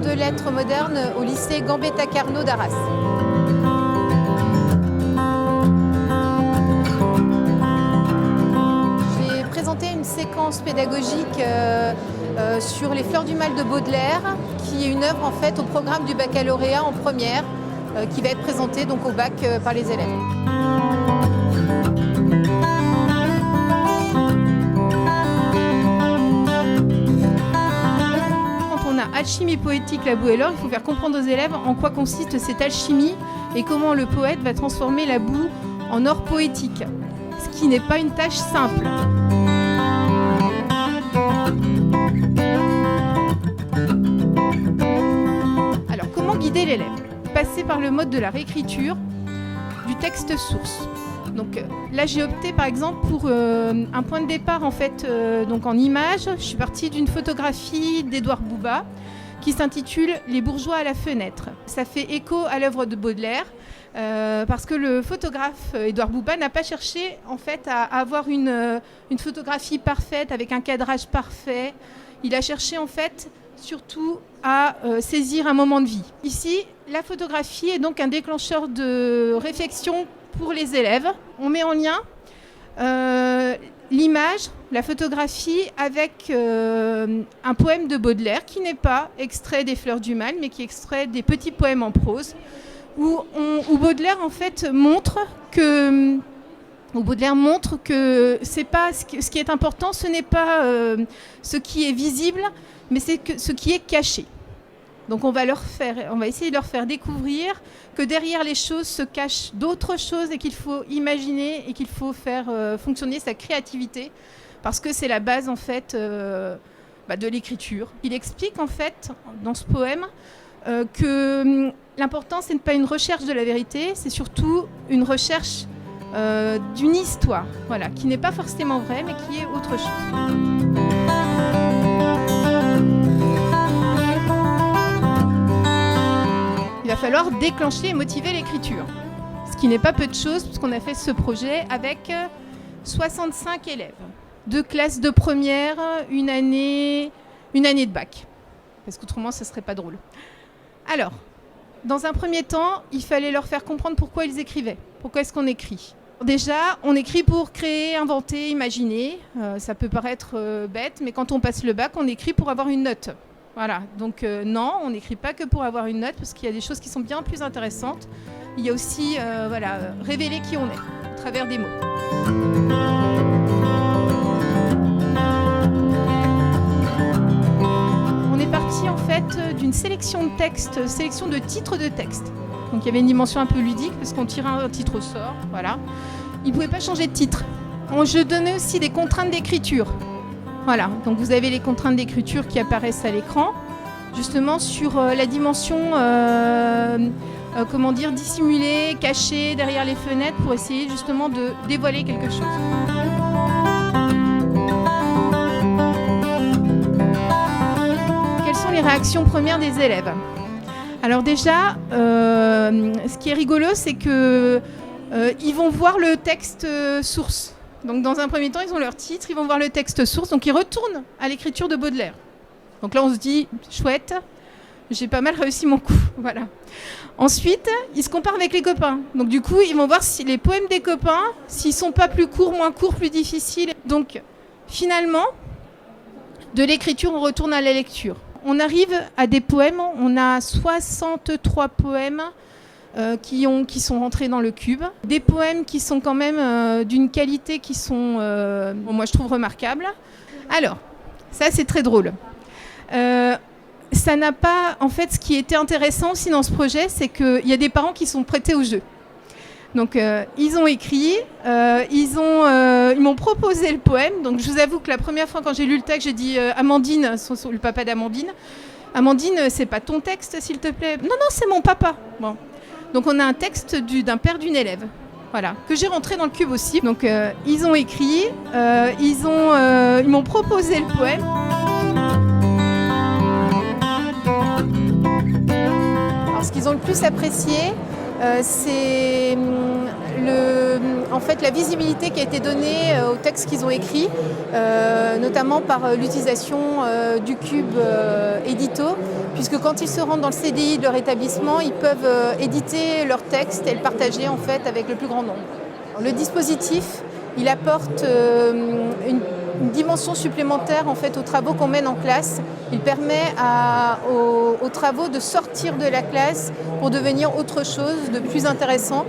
de lettres modernes au lycée Gambetta Carnot d'Arras. J'ai présenté une séquence pédagogique sur les fleurs du mal de Baudelaire, qui est une œuvre en fait au programme du baccalauréat en première, qui va être présentée donc au bac par les élèves. Alchimie poétique, la boue et l'or, il faut faire comprendre aux élèves en quoi consiste cette alchimie et comment le poète va transformer la boue en or poétique, ce qui n'est pas une tâche simple. Alors, comment guider l'élève? Passer par le mode de la réécriture du texte source. Donc là, j'ai opté par exemple pour un point de départ en fait, donc en image. Je suis partie d'une photographie d'Édouard Bouba qui s'intitule « Les bourgeois à la fenêtre ». Ça fait écho à l'œuvre de Baudelaire parce que le photographe Édouard Bouba n'a pas cherché en fait à avoir une photographie parfaite avec un cadrage parfait. Il a cherché en fait surtout à saisir un moment de vie. Ici, la photographie est donc un déclencheur de réflexion pour les élèves. On met en lien l'image, la photographie avec un poème de Baudelaire qui n'est pas extrait des Fleurs du Mal, mais qui est extrait des petits poèmes en prose, où Baudelaire en fait montre que c'est pas ce qui est important, ce n'est pas ce qui est visible, mais c'est ce qui est caché. Donc on va essayer de leur faire découvrir que derrière les choses se cachent d'autres choses et qu'il faut imaginer et qu'il faut faire fonctionner sa créativité parce que c'est la base en fait de l'écriture. Il explique en fait dans ce poème que l'important c'est pas une recherche de la vérité, c'est surtout une recherche d'une histoire, voilà, qui n'est pas forcément vraie mais qui est autre chose. Il va falloir déclencher et motiver l'écriture. Ce qui n'est pas peu de choses, puisqu'on a fait ce projet avec 65 élèves. 2 classes de première, une année de bac. Parce qu'autrement, ce ne serait pas drôle. Alors, dans un premier temps, il fallait leur faire comprendre pourquoi ils écrivaient. Pourquoi est-ce qu'on écrit ? Déjà, on écrit pour créer, inventer, imaginer. Ça peut paraître bête, mais quand on passe le bac, on écrit pour avoir une note. Voilà, donc non, on n'écrit pas que pour avoir une note, parce qu'il y a des choses qui sont bien plus intéressantes. Il y a aussi révéler qui on est, à travers des mots. On est parti en fait d'une sélection de textes, sélection de titres de textes. Donc il y avait une dimension un peu ludique, parce qu'on tirait un titre au sort, voilà. Ils ne pouvaient pas changer de titre. Je donnais aussi des contraintes d'écriture. Voilà, donc vous avez les contraintes d'écriture qui apparaissent à l'écran, justement sur la dimension, dissimulée, cachée derrière les fenêtres pour essayer justement de dévoiler quelque chose. Quelles sont les réactions premières des élèves ? Alors déjà, ce qui est rigolo, c'est qu'ils vont voir le texte source. Donc dans un premier temps, ils ont leur titre, ils vont voir le texte source, donc ils retournent à l'écriture de Baudelaire. Donc là, on se dit, chouette, j'ai pas mal réussi mon coup. Voilà. Ensuite, ils se comparent avec les copains. Donc du coup, ils vont voir si les poèmes des copains, s'ils sont pas plus courts, moins courts, plus difficiles. Donc finalement, de l'écriture, on retourne à la lecture. On arrive à des poèmes, on a 63 poèmes qui sont rentrés dans le cube. Des poèmes qui sont quand même d'une qualité qui sont, moi je trouve remarquables. Alors, ça c'est très drôle. Ça n'a pas, en fait, ce qui était intéressant aussi dans ce projet, c'est qu'il y a des parents qui sont prêtés au jeu. Donc ils ont écrit, ils m'ont proposé le poème. Donc je vous avoue que la première fois quand j'ai lu le texte, j'ai dit Amandine, le papa d'Amandine. Amandine, c'est pas ton texte s'il te plaît. Non, c'est mon papa. Bon. Donc on a un texte d'un père d'une élève, voilà, que j'ai rentré dans le cube aussi. Donc ils ont écrit, ils m'ont proposé le poème. Alors, ce qu'ils ont le plus apprécié, C'est en fait la visibilité qui a été donnée aux textes qu'ils ont écrits, notamment par l'utilisation du cube édito, puisque quand ils se rendent dans le CDI de leur établissement, ils peuvent éditer leurs textes et le partager en fait avec le plus grand nombre. Le dispositif, il apporte une dimension supplémentaire en fait aux travaux qu'on mène en classe. Il permet aux travaux de sortir de la classe pour devenir autre chose de plus intéressant.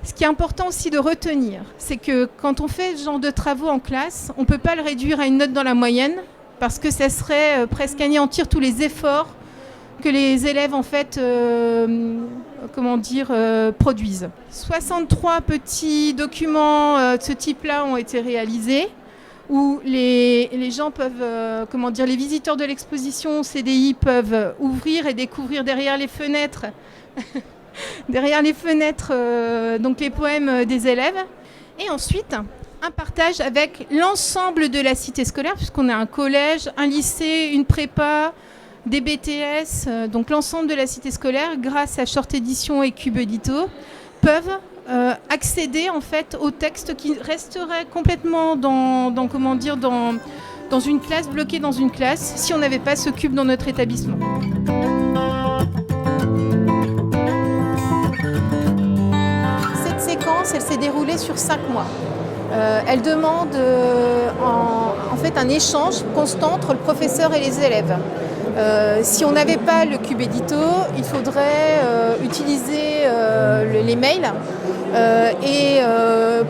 Ce qui est important aussi de retenir, c'est que quand on fait ce genre de travaux en classe, on ne peut pas le réduire à une note dans la moyenne, parce que ça serait presque anéantir tous les efforts que les élèves en fait, produisent. 63 petits documents de ce type-là ont été réalisés, où les gens peuvent, les visiteurs de l'exposition CDI peuvent ouvrir et découvrir derrière les fenêtres, donc les poèmes des élèves. Et ensuite, un partage avec l'ensemble de la cité scolaire, puisqu'on a un collège, un lycée, une prépa, des BTS, donc l'ensemble de la cité scolaire, grâce à Short Edition et Cube Édito, peuvent accéder en fait aux textes qui resteraient complètement dans une classe, bloqués dans une classe, si on n'avait pas ce cube dans notre établissement. Cette séquence, elle s'est déroulée sur 5 mois. Elle demande en fait un échange constant entre le professeur et les élèves. Si on n'avait pas le cube édito, il faudrait utiliser les mails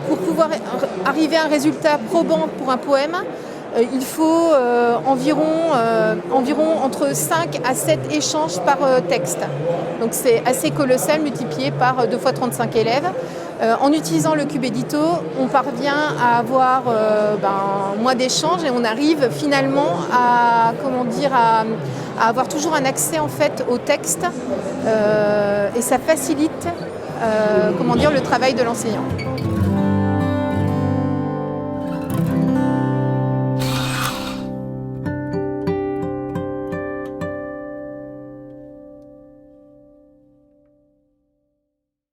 pour pouvoir arriver à un résultat probant pour un poème, il faut environ entre 5 à 7 échanges par texte. Donc c'est assez colossal, multiplié par 2 fois 35 élèves. En utilisant le cube édito, on parvient à avoir moins d'échanges et on arrive finalement à avoir toujours un accès en fait au texte et ça facilite le travail de l'enseignant.